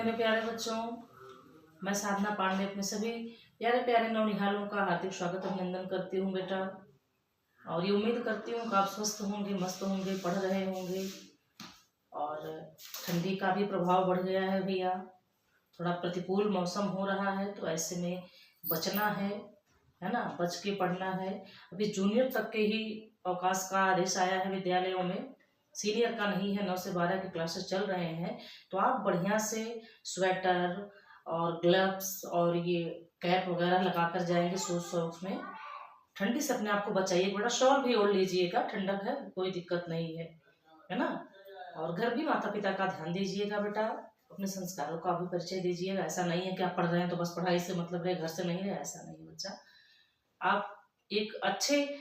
मेरे प्यारे बच्चों। मैं साधना पांडे अपने सभी प्यारे प्यारे नवनिहालों का हार्दिक स्वागत अभिनंदन करती हूँ बेटा। और ये उम्मीद करती हूँ कि आप स्वस्थ होंगे, मस्त होंगे, पढ़ रहे होंगे। और ठंडी का भी प्रभाव बढ़ गया है भैया, थोड़ा प्रतिकूल मौसम हो रहा है, तो ऐसे में बचना है ना, बच के पढ़ना है। अभी जूनियर तक के ही अवकाश का आदेश आया है विद्यालयों में, सीनियर का नहीं है। 9 से 12 की क्लासेस चल रहे हैं, तो आप बढ़िया से स्वेटर और ग्लव्स और ये कैप वगैरह लगा कर जाएंगे शूज सॉक्स में। ठंडी से अपने आप को बचाइए बेटा, शॉल भी ओढ़ लीजिएगा, ठंडक है, कोई दिक्कत नहीं है ना। और घर भी माता पिता का ध्यान दीजिएगा बेटा, अपने संस्कारों का भी परिचय दीजिएगा। ऐसा नहीं है कि आप पढ़ रहे हैं तो बस पढ़ाई से मतलब रहे, घर से नहीं रहे, ऐसा नहीं बच्चा। आप एक अच्छे,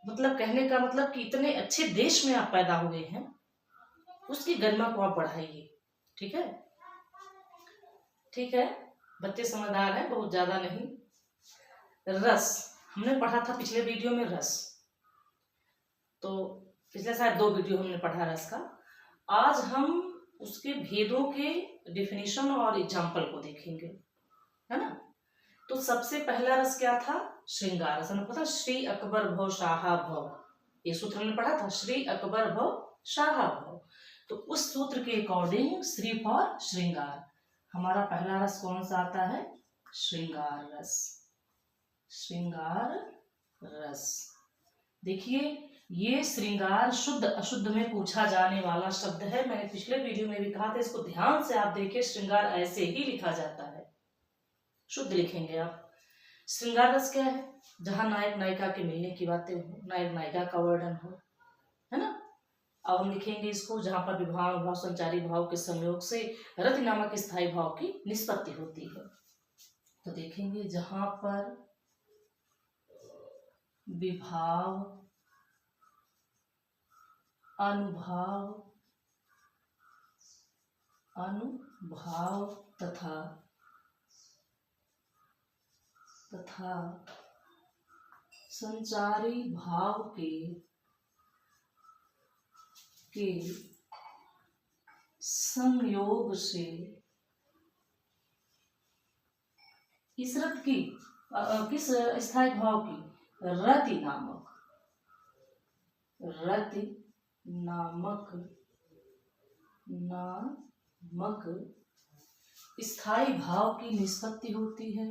मतलब कहने का मतलब कि इतने अच्छे देश में आप पैदा हुए हैं, उसकी गरिमा को आप बढ़ाइए। ठीक है, ठीक है बच्चे, समझदार हैं, बहुत ज्यादा नहीं। रस हमने पढ़ा था पिछले वीडियो में, रस तो पिछले शायद 2 वीडियो हमने पढ़ा रस का। आज हम उसके भेदों के डेफिनेशन और एग्जाम्पल को देखेंगे, है ना। तो सबसे पहला रस क्या था? श्रृंगार रस। हमें पता, श्री अकबर भव शाहा भव, ये सूत्र हमने पढ़ा था, श्री अकबर भव शाहा भव। तो उस सूत्र के अकॉर्डिंग श्री फॉर श्रृंगार, हमारा पहला रस कौन सा आता है? श्रृंगार रस। श्रृंगार रस, देखिए ये श्रृंगार शुद्ध अशुद्ध में पूछा जाने वाला शब्द है। मैंने पिछले वीडियो में भी कहा था, इसको ध्यान से आप देखिए, श्रृंगार ऐसे ही लिखा जाता है, शुद्ध लिखेंगे आप। श्रृंगार रस क्या है? जहां नायक नायिका के मिलने की बातें हो, नायक नायिका का वर्णन हो, है ना। अब हम लिखेंगे इसको जहां पर विभाव भाव संचारी भाव के संयोग से रति नामक स्थायी भाव की निष्पत्ति होती है। तो देखेंगे जहां पर विभाव, अनुभाव, अनुभाव तथा संचारी भाव के संयोग से इस रत की किस स्थायी भाव की? रति नामक स्थायी भाव की निष्पत्ति होती है।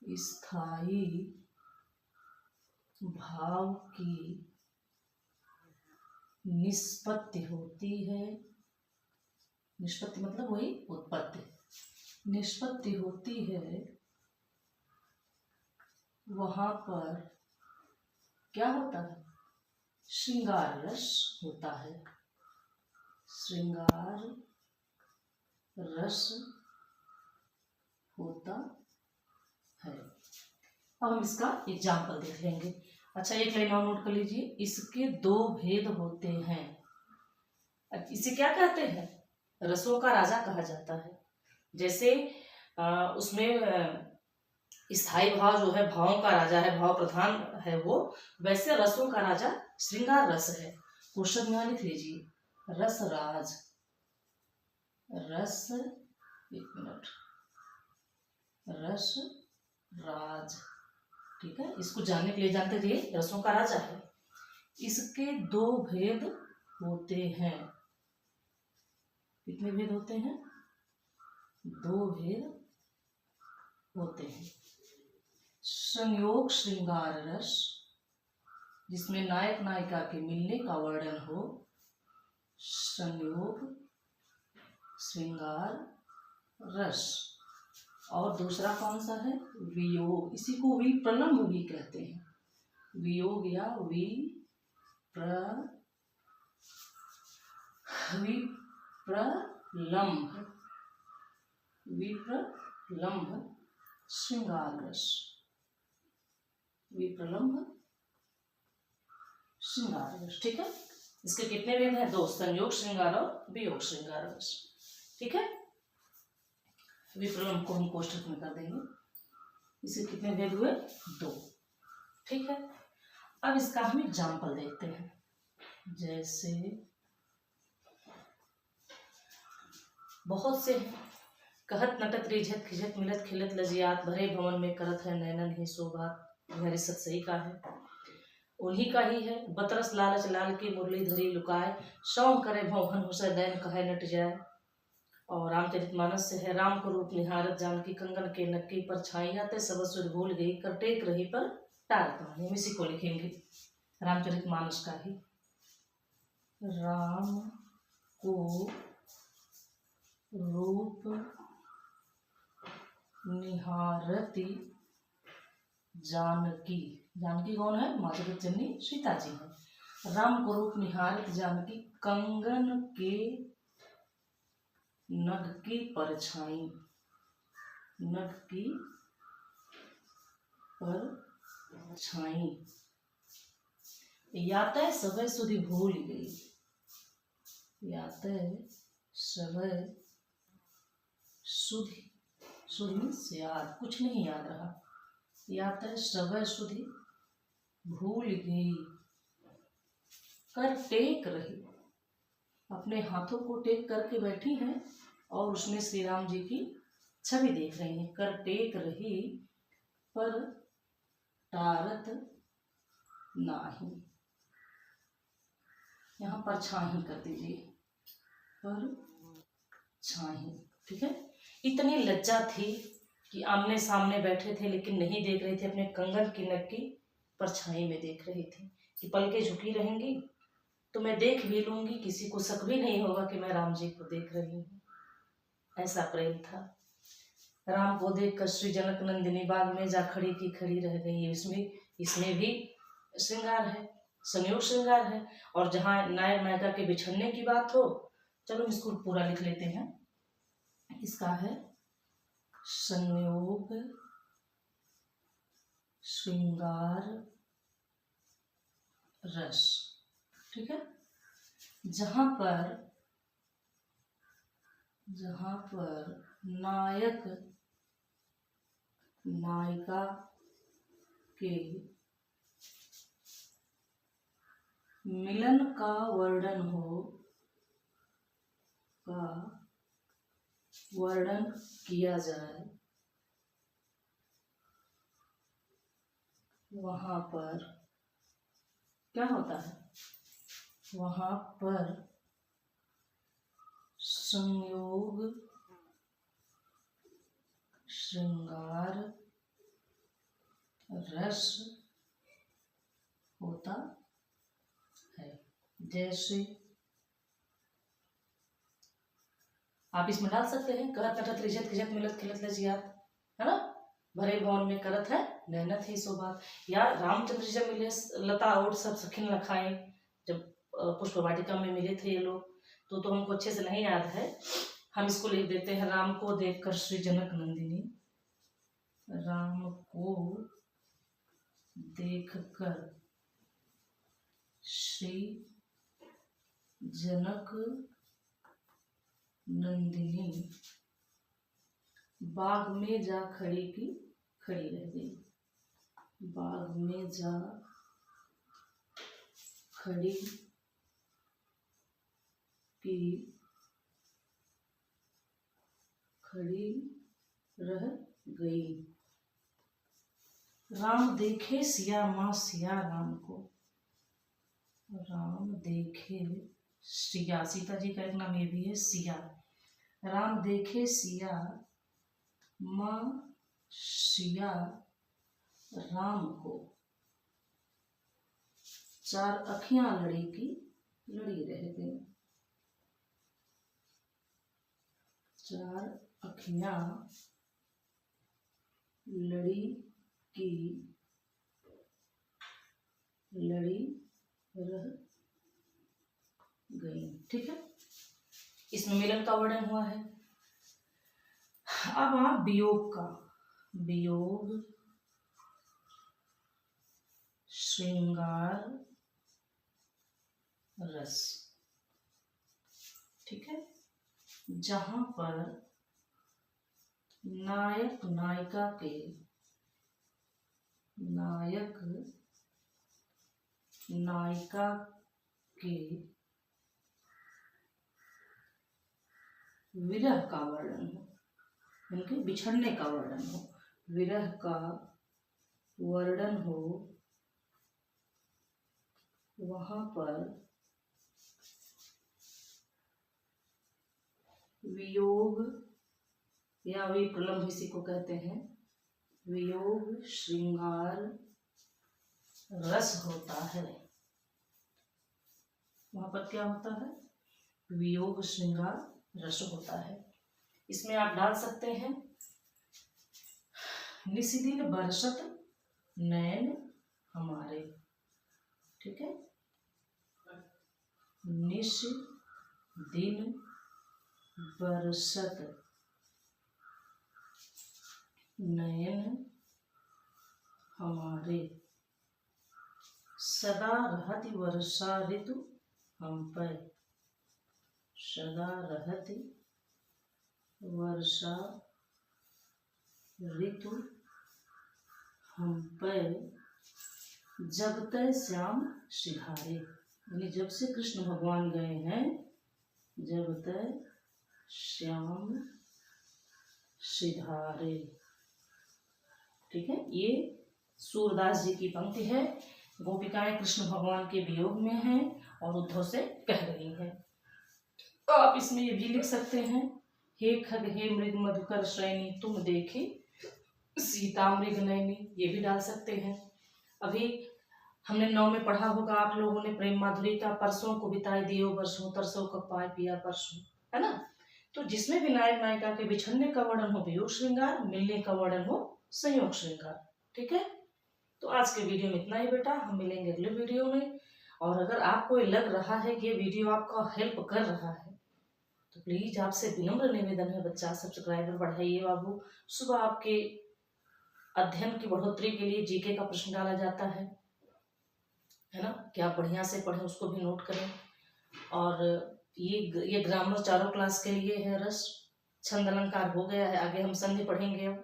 स्थायी भाव की निष्पत्ति होती है। निष्पत्ति मतलब वही उत्पत्ति, निष्पत्ति होती है। वहां पर क्या होता है? श्रृंगार रस होता है। श्रृंगार रस होता है। अब हम इसका एग्जाम्पल देख लेंगे। अच्छा, एक लाइन और नोट कर लीजिए, इसके 2 भेद होते हैं। इसे क्या कहते हैं? रसों का राजा कहा जाता है। जैसे उसमें स्थायी भाव जो है, भावों का राजा है, भाव प्रधान है वो, वैसे रसों का राजा श्रृंगार रस है। क्वेश्चन में लिख लीजिए, रस राज, रस, एक मिनट, रस राज। ठीक है, इसको जानने के लिए जानते थे, रसों का राजा है। इसके 2 भेद होते हैं। कितने भेद होते हैं? 2 भेद होते हैं। संयोग श्रृंगार रस, जिसमें नायक नायिका के मिलने का वर्णन हो, संयोग श्रृंगार रस। और दूसरा कौन सा है? वियोग, इसी को विप्रलम्भ भी कहते हैं। वियोग या विप्रलम्भ श्रृंगार रस, विप्रलम्भ श्रृंगार रस। ठीक है, इसके कितने भेद हैं? 2, संयोग श्रृंगार और वियोग श्रृंगार रस। ठीक है, विप्रलम्भ को हम कोष्ठक में कर देंगे। इसके कितने भेद हुए? 2। ठीक है, अब इसका हम एग्जाम्पल देखते हैं। जैसे बहुत से हैं। कहत नटत रिझत खिझत मिलत खिलत लजियात, भरे भवन में करत है नैनन ही शोभात। यह रिसत सही का है, उन्हीं का ही है। बतरस लालच लाल की मुरली धरी लुकाए, शौक करे भौहन हुसै नैन कहे नट जाए। और रामचरितमानस से है। राम को रूप निहारत जानकी, कंगन के नक्की पर छाई आते सब सुर भूल गई, कर टेक रही पर टारत नहीं। हम इसी को लिखेंगे, रामचरितमानस का ही। राम को रूप निहारती जानकी, जानकी कौन है? माँ जगत जननी सीता जी है। राम को रूप निहारत जानकी, कंगन के नग की परछाई, नग की परछाई। यातय सवै सुधि भूल गई, यातय सवै सुधि, सुधि से याद, कुछ नहीं याद रहा। यातय सवै सुधि भूल गई, कर टेक रही, अपने हाथों को टेक करके बैठी हैं और उसमें श्री राम जी की छवि देख रही हैं। कर टेक रही पर टारत नाही, यहाँ पर छाही कर दीजिए, पर छाही। ठीक है। इतनी लज्जा थी कि आमने सामने बैठे थे लेकिन नहीं देख रहे थे, अपने कंगन की नग की परछाई में देख रही थी कि पलकें झुकी रहेंगी तो मैं देख भी लूंगी, किसी को शक भी नहीं होगा कि मैं राम जी को देख रही हूँ। ऐसा प्रेम था। राम को देख कर श्री जनक नंदिनी बाग में जा खड़ी की खड़ी रह गई। इसमें भी श्रृंगार है, संयोग श्रृंगार है। और जहाँ नायक नायिका के बिछड़ने की बात हो, चलो इसको पूरा लिख लेते हैं। इसका है संयोग श्रृंगार रस। ठीक है। जहां पर नायक नायिका के मिलन का वर्णन किया जाए, वहां पर क्या होता है? वहां पर संयोग श्रृंगार रस होता है। जैसे आप इसमें डाल सकते हैं, कहत नटत रिझत खिझत मिलत खिलत लजियात, है ना। भरे भवन में करत है नैनत ही शोभा। या रामचंद्र जी जब मिले लता और सब सखिन लखाए, जब पुष्प वाटिका में मिले थे ये लोग, तो हमको अच्छे से नहीं याद है, हम इसको लिख देते हैं। राम को देखकर श्री जनक नंदिनी, राम को देखकर श्री जनक नंदिनी बाग में जा खड़ी की खड़ी रह गई, बाग में जा खड़ी की खड़ी रह गई। राम देखे सिया माँ सिया राम को, राम देखे सिया, सीता जी का एक नाम ये भी है सिया। राम देखे सिया माँ सिया राम को, चार अखियां लड़ी की लड़ी रह गई, चार अखियां लड़ी की लड़ी रह गई। ठीक है। इसमें मिलन का वर्णन हुआ है। अब आप वियोग का, वियोग श्रृंगार रस। ठीक है। जहां पर नायक नायिका के विरह का वर्णन हो, उनके बिछड़ने का वर्णन हो, विरह का वर्णन हो, वहां पर वियोग या विप्रलम्भ इसी को कहते हैं, वियोग श्रृंगार रस होता है। वहां पर क्या होता है? वियोग श्रृंगार रस होता है। इसमें आप डाल सकते हैं निशिदिन बरसत नैन हमारे, ठीक है, निश दिन बरसत नयन हमारे, सदा रहती वर्षा ऋतु हम पर, सदा रहती वर्षा ऋतु हम पर, जब तक श्याम सिधारे, यानी जब से कृष्ण भगवान गए हैं, जब तक श्याम सिधारे, ठीक है। ये सूरदास जी की पंक्ति है। गोपिकाएं कृष्ण भगवान के वियोग में हैं और उद्धव से कह रही हैं। तो आप इसमें ये भी लिख सकते हैं, हे खग हे मृग मधुकर श्रेणी तुम देखे सीता मृग नैनी, ये भी डाल सकते हैं। अभी हमने 9 में पढ़ा होगा आप लोगों ने प्रेम माधुरी का, परसों को बिताए दियो वर्षों तरसों का पाए पिया परसों, है ना। तो जिसमें भी नायक नायिका के बिछड़ने का वर्णन हो वियोग श्रृंगार, मिलने का वर्णन हो संयोग श्रृंगार, ठीक है। तो आज के वीडियो में इतना ही बेटा, हम मिलेंगे अगले वीडियो में। और अगर आपको लग रहा है कि ये वीडियो आपका हेल्प कर रहा है तो प्लीज आपसे विनम्र निवेदन है बच्चा, सब्सक्राइबर बढ़ाइए बाबू। सुबह आपके अध्ययन की बढ़ोतरी के लिए जीके का प्रश्न डाला जाता है ना, कि आप बढ़िया से पढ़ें, उसको भी नोट करें। और ये ग्रामर चारों क्लास के लिए है। रस छंद अलंकार हो गया है, आगे हम संधि पढ़ेंगे अब।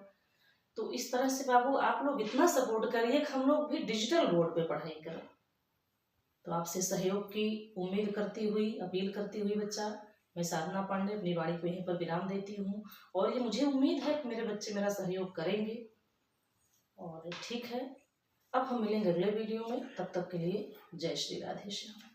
तो इस तरह से बाबू आप लोग इतना सपोर्ट करिए कि हम लोग भी डिजिटल बोर्ड पे पढ़ाई करें। तो आपसे सहयोग की उम्मीद करती हुई, अपील करती हुई बच्चा, मैं साधना पांडे अपनी वाणी को यहीं पर विराम देती हूँ। और ये मुझे उम्मीद है कि मेरे बच्चे मेरा सहयोग करेंगे। और ठीक है, अब हम मिलेंगे अगले वीडियो में, तब तक के लिए जय श्री राधे श्याम।